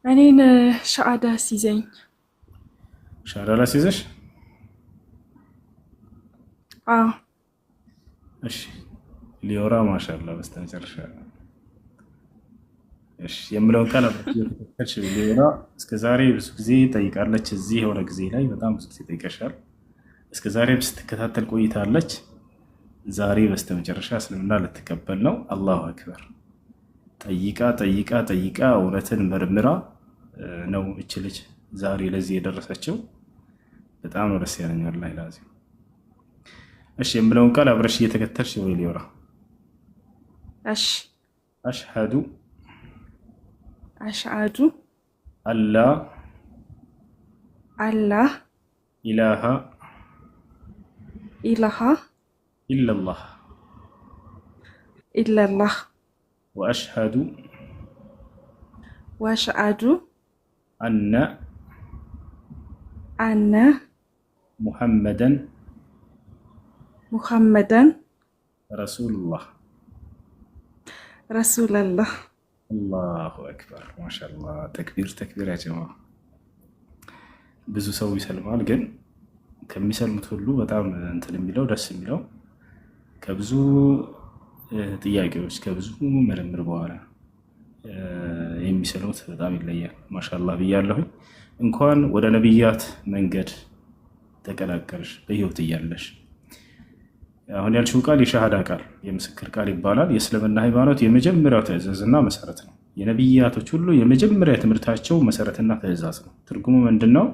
እኔን ሻአዳ ሲዘኝ ሻዳ ላስይዘሽ? አዎ እሺ ሊዮራ ማሻላ በስተመጨረሻ እሺ የምለውን ቃል አብረሽ ሊዮራ እስከ ዛሬ ብዙ ጊዜ ጠይቃለች። እዚህ የሆነ ጊዜ ላይ በጣም ብዙ ጊዜ ጠይቀሻል። እስከ ዛሬም ስትከታተል ቆይታለች። ዛሬ በስተመጨረሻ እስልምና ልትቀበል ነው። አላሁ አክበር። ጠይቃ ጠይቃ ጠይቃ እውነትን መርምራ ነው እች ልጅ ዛሬ ለዚህ የደረሰችው። በጣም ነው ደስ ያለኝ ወላሂ ላዚም። እሺ የምለውን ቃል አብረሽ እየተከተልሽ ወይ ሊዮራ። እሺ አሽሀዱ አሽአዱ አላ አላህ ኢላሃ ኢላሃ ኢለላህ ኢለላህ ወአሽሀዱ ወአሽአዱ አነ አነ ሙሐመደን ሙሐመደን ረሱሉላህ። ረሱለላህ። አላሁ አክበር ማሻአላህ። ተክቢር ተክቢር ያ ጀማ። ብዙ ሰው ይሰልማል፣ ግን ከሚሰልሙት ሁሉ በጣም እንትን የሚለው ደስ የሚለው ከብዙ ጥያቄዎች ከብዙ ምርምር በኋላ የሚሰልሙት በጣም ይለያል። ማሻአላህ ብያለሁኝ። እንኳን ወደ ነቢያት መንገድ ተቀላቀልሽ በህይወት እያለሽ። አሁን ያልሽው ቃል የሻሃዳ ቃል የምስክር ቃል ይባላል። የእስልምና ሃይማኖት የመጀመሪያው ትእዛዝና መሰረት ነው። የነቢያቶች ሁሉ የመጀመሪያ ትምህርታቸው መሰረትና ትእዛዝ ነው። ትርጉሙ ምንድን ነው?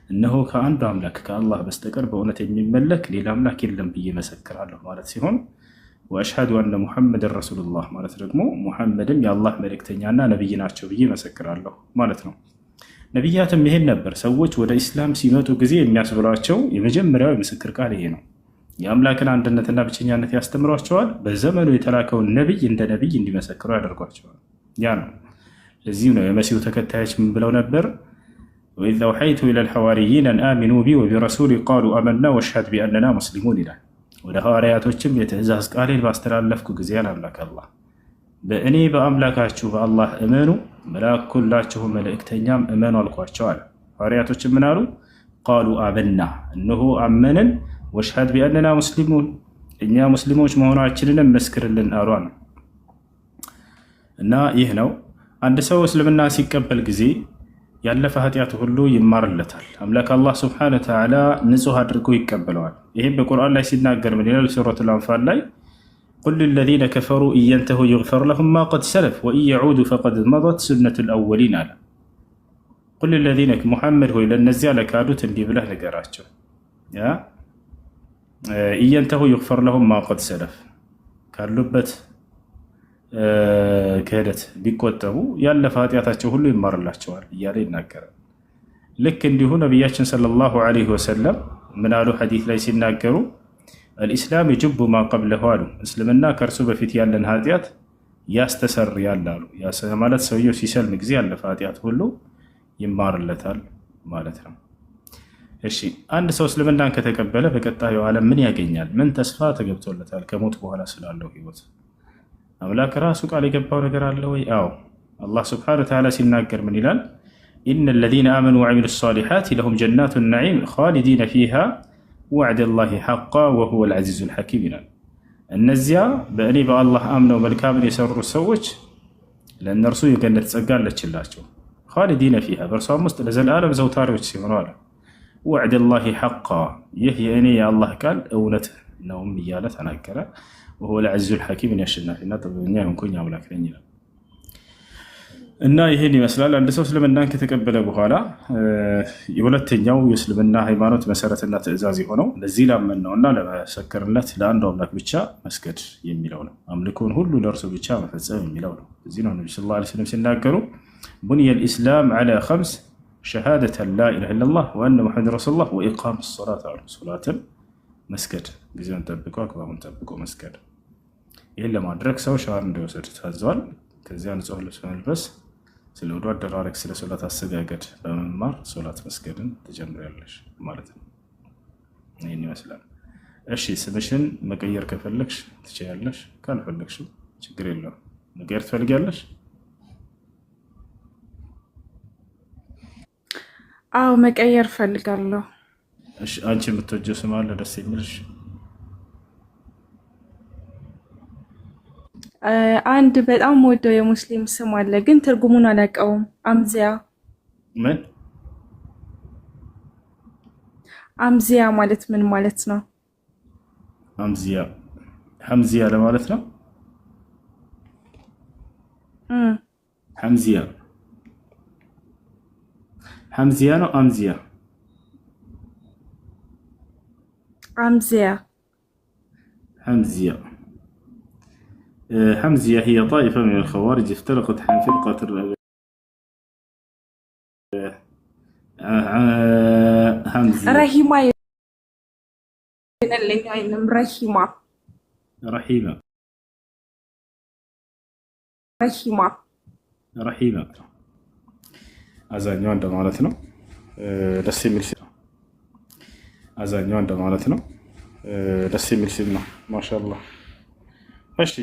እነሆ ከአንዱ አምላክ ከአላህ በስተቀር በእውነት የሚመለክ ሌላ አምላክ የለም ብዬ መሰክራለሁ ማለት ሲሆን፣ ወአሽሀዱ አነ ሙሐመድን ረሱሉላህ ማለት ደግሞ ሙሐመድም የአላህ መልእክተኛና ነቢይ ናቸው ብዬ መሰክራለሁ ማለት ነው። ነቢያትም ይሄን ነበር ሰዎች ወደ ኢስላም ሲመጡ ጊዜ የሚያስብሏቸው የመጀመሪያው የምስክር ቃል ይሄ ነው። የአምላክን አንድነትና ብቸኛነት ያስተምሯቸዋል። በዘመኑ የተላከውን ነቢይ እንደ ነቢይ እንዲመሰክሩ ያደርጓቸዋል። ያ ነው። ለዚህም ነው የመሲሁ ተከታዮች ምን ብለው ነበር? ወኢዝ አውሐይቱ ኢለል ሐዋርይን አን አሚኑ ቢ ወቢረሱሊ ቃሉ አመና ወሽሀድ ቢአንና ሙስሊሙን ይላል። ወደ ሐዋርያቶችም የትእዛዝ ቃሌን ባስተላለፍኩ ጊዜ አምላክ አላህ በእኔ በአምላካችሁ በአላህ እመኑ፣ መላኩላችሁ መልእክተኛም እመኑ አልኳቸው አለ። ሐዋርያቶችም ምን አሉ? ቃሉ አመና እነሆ አመንን፣ ወሽሀድ ቢአንና ሙስሊሙን እኛ ሙስሊሞች መሆናችንንም መስክርልን አሉ። እና ይህ ነው አንድ ሰው እስልምና ሲቀበል ጊዜ ያለፈ ኃጢአቱ ሁሉ ይማርለታል። አምላክ አላህ ስብሐነሁ ወተዓላ ንጹህ አድርጎ ይቀበለዋል። ይህም በቁርአን ላይ ሲናገር ምን ይላል? ሱረቱል አንፋል ላይ ቁል ሊለዚነ ከፈሩ ኢየንተሁ ይግፈር ለሁም ማ ቀድ ሰለፍ ወኢን የዑዱ ፈቀድ መደት ሱነቱል አወሊን አለ። ቁል ሊለዚነ ሙሐመድ ሆይ ለእነዚያ ለካዱት እንዲህ ብለህ ንገራቸው፣ ኢየንተሁ ይግፈር ለሁም ማ ቀድ ሰለፍ ካሉበት ክህደት ቢቆጠቡ ያለፈ ኃጢአታቸው ሁሉ ይማርላቸዋል እያለ ይናገራል። ልክ እንዲሁ ነቢያችን ሰለላሁ ዐለይሂ ወሰለም ምን አሉ? ሐዲስ ላይ ሲናገሩ አልኢስላም የጅቡ ማ ቀብለሁ አሉ። እስልምና ከእርሱ በፊት ያለን ኃጢአት ያስተሰርያል አሉ። ማለት ሰውየው ሲሰልም ጊዜ ያለፈ ኃጢአት ሁሉ ይማርለታል ማለት ነው። እሺ አንድ ሰው እስልምናን ከተቀበለ በቀጣዩ ዓለም ምን ያገኛል? ምን ተስፋ ተገብቶለታል? ከሞት በኋላ ስላለው ህይወት አምላክ ራሱ ቃል የገባው ነገር አለ ወይ? አዎ። አላህ ስብሐነሁ ወተዓላ ሲናገር ምን ይላል? ኢነ ለዚነ አመኑ ወዐሚሉ ሷሊሓት ለሁም ጀናቱ ነዒም ኻሊዲነ ፊሃ ወዕደላሂ ሐቃ ወሁወል ዐዚዙል ሐኪም ይላል። እነዚያ በእኔ በአላህ አምነው መልካምን የሰሩ ሰዎች ለእነርሱ የገነት ጸጋ አለችላቸው። ኻሊዲነ ፊሃ በእርሷም ውስጥ ለዘላለም ዘውታሪዎች ሲሆኑ አለ። ወዕደላሂ ሐቃ ይህ የእኔ የአላህ ቃል እውነት ነውም እያለ ተናገረ። ወሁወል ዐዚዙል ሐኪም እኔ አሸናፊና ጥበበኛ የሆንኩኝ አምላክ ነኝ ይላል። እና ይህን ይመስላል። አንድ ሰው እስልምናን ከተቀበለ በኋላ የሁለተኛው የእስልምና ሃይማኖት መሰረትና ትእዛዝ የሆነው ለዚህ ላመን ነውና ለመሰከርነት ለአንዱ አምላክ ብቻ መስገድ የሚለው ነው። አምልኮን ሁሉ ለእርሱ ብቻ መፈጸም የሚለው ነው። እዚህ ነው ነቢ ሰለላሁ ዐለይሂ ወሰለም ሲናገሩ ቡንየል ኢስላም ዐላ ኸምስ ሸሃደተን ላ ኢላሃ ኢለላህ ወአነ ሙሐመደን ረሱሉላህ ወኢቃመ ሶላት አሉ። ሶላትን መስገድ ጊዜውን ጠብቆ አግባቡን ጠብቆ መስገድ። ይህን ለማድረግ ሰው ሻወር እንዲወስድ ታዘዋል። ከዚያ ንጹህ ልብስ መልበስ፣ ስለ ውዱእ አደራረግ፣ ስለ ሶላት አሰጋገድ በመማር ሶላት መስገድን ትጀምሪያለሽ ማለት ነው። ይህን ይመስላል። እሺ ስምሽን መቀየር ከፈለግሽ ትችያለሽ፣ ካልፈለግሽው ችግር የለውም። መቀየር ትፈልጊያለሽ? አዎ መቀየር ፈልጋለሁ። እሺ አንቺ የምትወጂው ስም አለ ደስ የሚልሽ? አንድ በጣም ወደው የሙስሊም ስም አለ፣ ግን ትርጉሙን አላውቀውም። አምዚያ። ምን አምዚያ ማለት ምን ማለት ነው? አምዚያ ሐምዚያ ለማለት ነው። ሐምዚያ ሐምዚያ ነው። አምዚያ አምዚያ حمزية. حمزية هي طائفة من الخوارج افترقت عن فرقة حمزية. رحيمة رحيمة رحيمة رحيمة رحيمة አዛኛዋ እንደማለት ነው። ደስ የሚል ስም ነው። አዛኛዋ እንደማለት ነው። ደስ የሚል ስም ነው። ማሻአላህ። እሺ